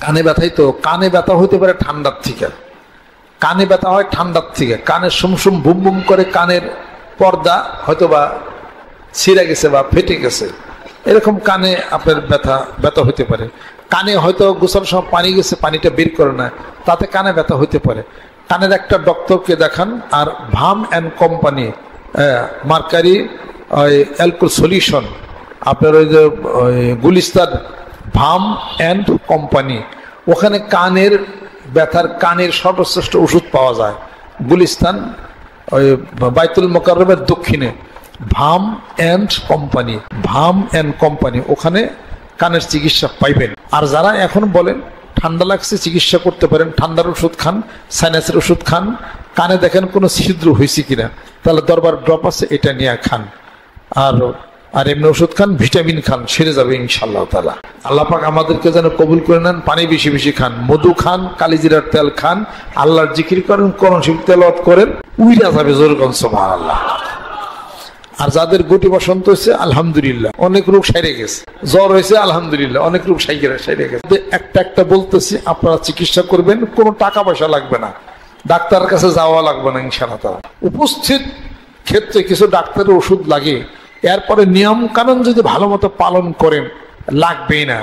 কানে ব্যথাই তো, কানে ব্যথা হইতে পারে ঠান্ডার থেকে, কানে ব্যথা হয় ঠান্ডার থেকে, কানের সুমসুম বুম বুম করে কানের পর্দা হয়তোবা ছিঁড়ে গেছে বা ফেটে গেছে, এরকম কানে আপনার ব্যথা হইতে পারে। কানে হয়তো গোসলের সময় পানি গেছে, পানিটা বের করে না, তাতে কানে ব্যথা হইতে পারে। কানের একটা ডক্টরকে দেখান, আর ভাম and company mercury alcohol solution, আপনার ওই যে গুলিস্তান ভাম অ্যান্ড কোম্পানি, ওখানে কানের ব্যথার কানের সর্বশ্রেষ্ঠ ওষুধ পাওয়া যায়। গুলিস্তান ওই বাইতুল মোকাররমের দক্ষিণে ভাম অ্যান্ড কোম্পানি, ভাম অ্যান্ড কোম্পানি, ওখানে কানের চিকিৎসা পাইবেন। আর যারা এখন বলেন ঠান্ডা লাগছে চিকিৎসা করতে পারেন, ঠান্ডার ওষুধ খান, সাইনাসের ওষুধ খান, কানে দেখেন কোনো ছিদ্র হয়েছে কিনা, তাহলে দরবার ড্রপ আছে, এটা নিয়ে খান। আর এমনি ওষুধ খান, ভিটামিন খান, সেরে যাবে ইনশাআল্লাহ তাআলা। আল্লাহ পাক আমাদেরকে যেন কবুল করে নেন। পানি বেশি বেশি খান, মধু খান, কালিজিরার তেল খান, আল্লাহর জিকির করেন, কোরআন শরীফ তেলাওয়াত করেন, উইরা যাবে জোরগঞ্জ সুবহানাল্লাহ। আর যাদের গুটি বসন্ত হয়েছে আলহামদুলিল্লাহ, অনেক রোগ সাইরে গেছে। জ্বর হয়েছে আলহামদুলিল্লাহ, অনেক রোগ সাইরে গেছে। একটা একটা বলতেছি, আপনারা চিকিৎসা করবেন, কোনো টাকা পয়সা লাগবে না, ডাক্তারের কাছে যাওয়া লাগবে না ইনশাআল্লাহ তাআলা। উপস্থিত ক্ষেত্রে কিছু ডাক্তারের ওষুধ লাগে, এরপরে নিয়ম কানুন যদি ভালো মতো পালন করেন লাগবেই না।